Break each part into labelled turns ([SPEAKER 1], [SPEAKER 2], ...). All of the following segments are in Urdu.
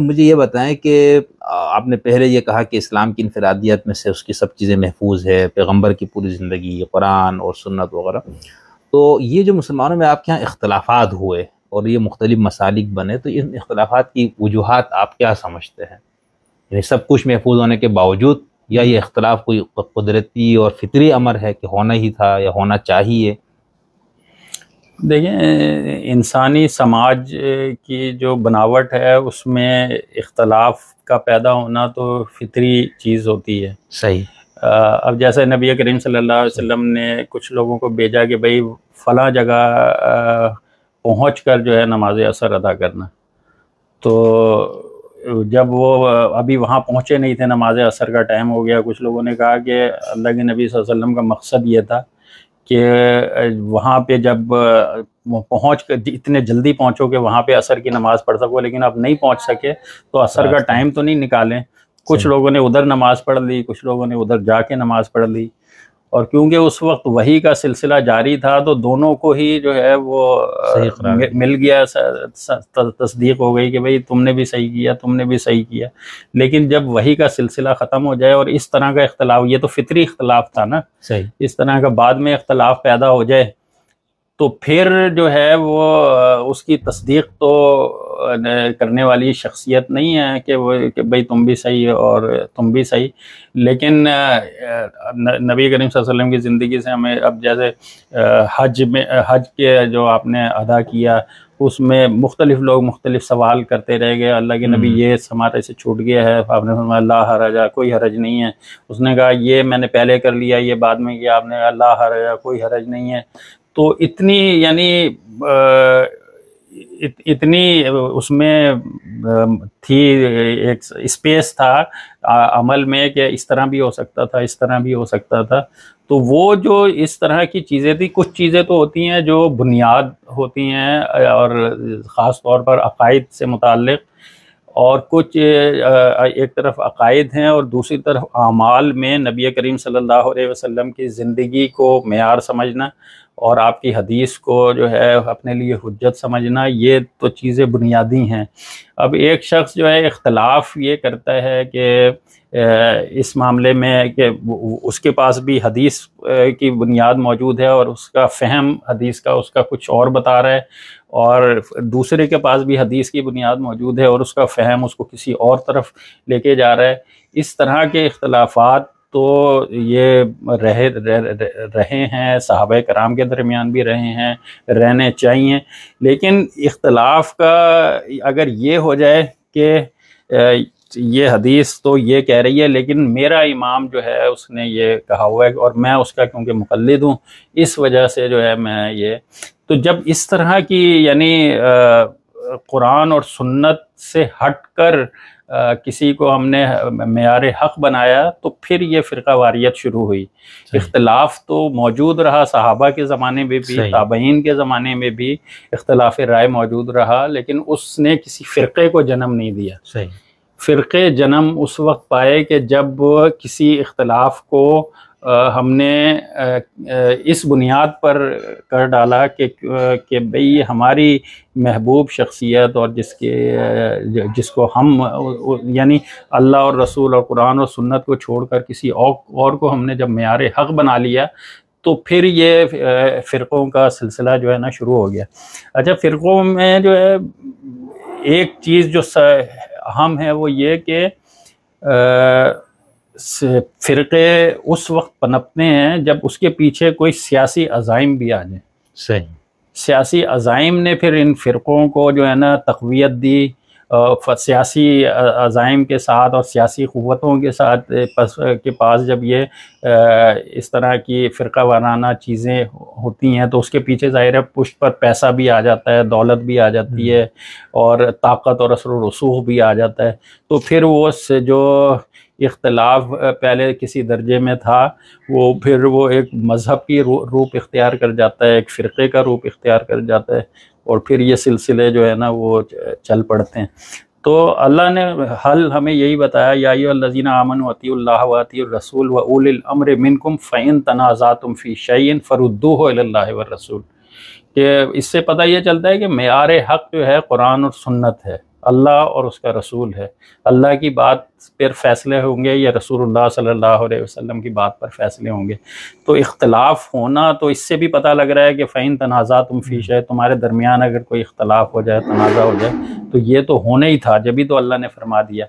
[SPEAKER 1] مجھے یہ بتائیں کہ آپ نے پہلے یہ کہا کہ اسلام کی انفرادیت میں سے اس کی سب چیزیں محفوظ ہے، پیغمبر کی پوری زندگی، قرآن اور سنت وغیرہ، تو یہ جو مسلمانوں میں آپ کے یہاں اختلافات ہوئے اور یہ مختلف مسالک بنے، تو ان اختلافات کی وجوہات آپ کیا سمجھتے ہیں؟ یعنی سب کچھ محفوظ ہونے کے باوجود، یا یہ اختلاف کوئی قدرتی اور فطری امر ہے کہ ہونا ہی تھا یا ہونا چاہیے؟
[SPEAKER 2] دیکھیں، انسانی سماج کی جو بناوٹ ہے اس میں اختلاف کا پیدا ہونا تو فطری چیز ہوتی ہے۔
[SPEAKER 1] صحیح۔
[SPEAKER 2] اب جیسے نبی کریم صلی اللہ علیہ وسلم نے کچھ لوگوں کو بھیجا کہ بھئی فلاں جگہ پہنچ کر جو ہے نماز عصر ادا کرنا، تو جب وہ ابھی وہاں پہنچے نہیں تھے، نماز عصر کا ٹائم ہو گیا، کچھ لوگوں نے کہا کہ اللہ کے نبی صلی اللہ علیہ وسلم کا مقصد یہ تھا کہ وہاں پہ جب پہنچ کر اتنے جلدی پہنچو کہ وہاں پہ عصر کی نماز پڑھ سکو، لیکن آپ نہیں پہنچ سکے تو عصر کا ٹائم تو نہیں نکالیں۔ کچھ لوگوں نے ادھر نماز پڑھ لی، کچھ لوگوں نے ادھر جا کے نماز پڑھ لی، اور کیونکہ اس وقت وحی کا سلسلہ جاری تھا تو دونوں کو ہی جو ہے وہ مل گیا، تصدیق ہو گئی کہ بھئی تم نے بھی صحیح کیا، تم نے بھی صحیح کیا۔ لیکن جب وحی کا سلسلہ ختم ہو جائے اور اس طرح کا اختلاف، یہ تو فطری اختلاف تھا نا،
[SPEAKER 1] صحیح،
[SPEAKER 2] اس طرح کا بعد میں اختلاف پیدا ہو جائے تو پھر جو ہے وہ اس کی تصدیق تو کرنے والی شخصیت نہیں ہے کہ بھئی تم بھی صحیح اور تم بھی صحیح۔ لیکن نبی کریم صلی اللہ علیہ وسلم کی زندگی سے ہمیں اب جیسے حج کے جو آپ نے ادا کیا، اس میں مختلف لوگ مختلف سوال کرتے رہ گئے، اللہ کے نبی یہ ہمارے سے چھوٹ گیا ہے، آپ نے فرمایا لا حرج، کوئی حرج نہیں ہے۔ اس نے کہا یہ میں نے پہلے کر لیا، یہ بعد میں کیا، آپ نے کہا لا حرج، کوئی حرج نہیں ہے۔ تو اتنی یعنی اتنی اس میں تھی، ایک اسپیس تھا عمل میں کہ اس طرح بھی ہو سکتا تھا، اس طرح بھی ہو سکتا تھا۔ تو وہ جو اس طرح کی چیزیں تھی، کچھ چیزیں تو ہوتی ہیں جو بنیاد ہوتی ہیں اور خاص طور پر عقائد سے متعلق، اور کچھ ایک طرف عقائد ہیں اور دوسری طرف اعمال میں نبی کریم صلی اللہ علیہ وسلم کی زندگی کو معیار سمجھنا اور آپ کی حدیث کو جو ہے اپنے لیے حجت سمجھنا، یہ تو چیزیں بنیادی ہیں۔ اب ایک شخص جو ہے اختلاف یہ کرتا ہے کہ اس معاملے میں کہ اس کے پاس بھی حدیث کی بنیاد موجود ہے اور اس کا فہم حدیث کا اس کا کچھ اور بتا رہا ہے، اور دوسرے کے پاس بھی حدیث کی بنیاد موجود ہے اور اس کا فہم اس کو کسی اور طرف لے کے جا رہا ہے۔ اس طرح کے اختلافات تو یہ رہے ہیں، صحابہ کرام کے درمیان بھی رہے ہیں، رہنے چاہیے۔ لیکن اختلاف کا اگر یہ ہو جائے کہ یہ حدیث تو یہ کہہ رہی ہے لیکن میرا امام جو ہے اس نے یہ کہا ہوا ہے اور میں اس کا کیونکہ مقلد ہوں، اس وجہ سے جو ہے میں یہ، تو جب اس طرح کی یعنی قرآن اور سنت سے ہٹ کر کسی کو ہم نے معیار حق بنایا تو پھر یہ فرقہ واریت شروع ہوئی۔ اختلاف تو موجود رہا، صحابہ کے زمانے میں بھی، تابعین کے زمانے میں بھی اختلاف رائے موجود رہا، لیکن اس نے کسی فرقے کو جنم نہیں دیا۔ فرقے جنم اس وقت پائے کہ جب کسی اختلاف کو ہم نے اس بنیاد پر کر ڈالا کہ بھئی ہماری محبوب شخصیت اور جس کو ہم یعنی اللہ اور رسول اور قرآن اور سنت کو چھوڑ کر کسی اور کو ہم نے جب معیار حق بنا لیا تو پھر یہ فرقوں کا سلسلہ جو ہے نا شروع ہو گیا۔ اچھا، فرقوں میں جو ہے ایک چیز جو اہم ہے وہ یہ کہ فرقے اس وقت پنپتے ہیں جب اس کے پیچھے کوئی سیاسی عزائم بھی آ جائیں۔
[SPEAKER 1] صحیح۔
[SPEAKER 2] سیاسی عزائم نے پھر ان فرقوں کو جو ہے نا تقویت دی، سیاسی عزائم کے ساتھ اور سیاسی قوتوں کے ساتھ کے پاس جب یہ اس طرح کی فرقہ وارانہ چیزیں ہوتی ہیں تو اس کے پیچھے ظاہر ہے پشت پر پیسہ بھی آ جاتا ہے، دولت بھی آ جاتی ہے اور طاقت اور اثر و رسوخ بھی آ جاتا ہے۔ تو پھر وہ جو اختلاف پہلے کسی درجے میں تھا وہ پھر وہ ایک مذہب کی روپ اختیار کر جاتا ہے، ایک فرقے کا روپ اختیار کر جاتا ہے، اور پھر یہ سلسلے جو ہے نا وہ چل پڑتے ہیں۔ تو اللہ نے حل ہمیں یہی بتایا، یا ایھا الذین آمنوا اطیعوا اللہ واطیعوا الرسول واولی الامر منکم فإن تنازعتم فی شیء فردوہ الی اللہ والرسول، کہ اس سے پتہ یہ چلتا ہے کہ معیار حق جو ہے قرآن اور سنت ہے، اللہ اور اس کا رسول ہے، اللہ کی بات پر فیصلے ہوں گے یا رسول اللہ صلی اللہ علیہ وسلم کی بات پر فیصلے ہوں گے۔ تو اختلاف ہونا تو اس سے بھی پتہ لگ رہا ہے کہ فَإِن تَنَازَعْتُمْ فِي شَيْءٍ، تمہارے درمیان اگر کوئی اختلاف ہو جائے، تنازع ہو جائے، تو یہ تو ہونا ہی تھا، جبھی تو اللہ نے فرما دیا۔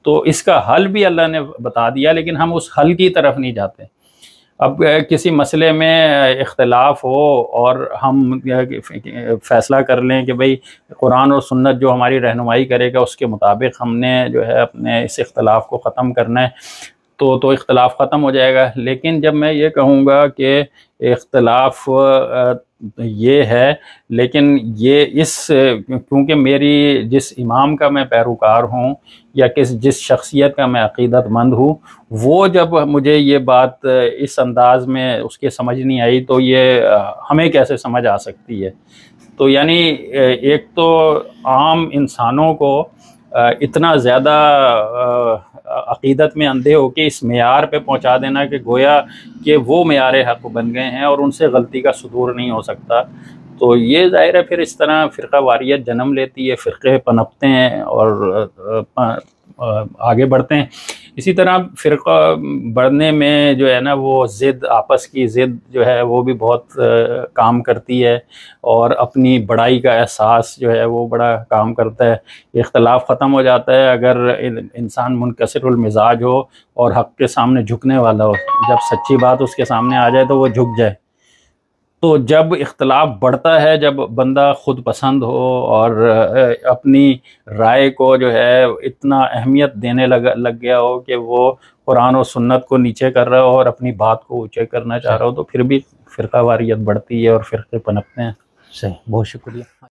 [SPEAKER 2] تو اس کا حل بھی اللہ نے بتا دیا، لیکن ہم اس حل کی طرف نہیں جاتے۔ اب کسی مسئلے میں اختلاف ہو اور ہم فیصلہ کر لیں کہ بھئی قرآن اور سنت جو ہماری رہنمائی کرے گا اس کے مطابق ہم نے جو ہے اپنے اس اختلاف کو ختم کرنا ہے، تو اختلاف ختم ہو جائے گا۔ لیکن جب میں یہ کہوں گا کہ اختلاف یہ ہے، لیکن یہ کیونکہ میری جس امام کا میں پیروکار ہوں یا جس شخصیت کا میں عقیدت مند ہوں، وہ جب مجھے یہ بات اس انداز میں اس کے سمجھ نہیں آئی تو یہ ہمیں کیسے سمجھ آ سکتی ہے؟ تو یعنی ایک تو عام انسانوں کو اتنا زیادہ عقیدت میں اندھے ہو کے اس معیار پہ پہنچا دینا کہ گویا کہ وہ معیار حق بن گئے ہیں اور ان سے غلطی کا صدور نہیں ہو سکتا، تو یہ ظاہر ہے پھر اس طرح فرقہ واریت جنم لیتی ہے، فرقے پنپتے ہیں اور آگے بڑھتے ہیں۔ اسی طرح فرقہ بڑھنے میں جو ہے نا وہ ضد، آپس کی ضد جو ہے وہ بھی بہت کام کرتی ہے، اور اپنی بڑائی کا احساس جو ہے وہ بڑا کام کرتا ہے۔ اختلاف ختم ہو جاتا ہے اگر انسان منکسر المزاج ہو اور حق کے سامنے جھکنے والا ہو، جب سچی بات اس کے سامنے آ جائے تو وہ جھک جائے۔ تو جب اختلاف بڑھتا ہے، جب بندہ خود پسند ہو اور اپنی رائے کو جو ہے اتنا اہمیت دینے لگ گیا ہو کہ وہ قرآن و سنت کو نیچے کر رہا ہو اور اپنی بات کو اونچے کرنا چاہ رہا ہو، تو پھر بھی فرقہ واریت بڑھتی ہے اور فرقے پنپتے ہیں۔
[SPEAKER 1] صحیح، بہت شکریہ۔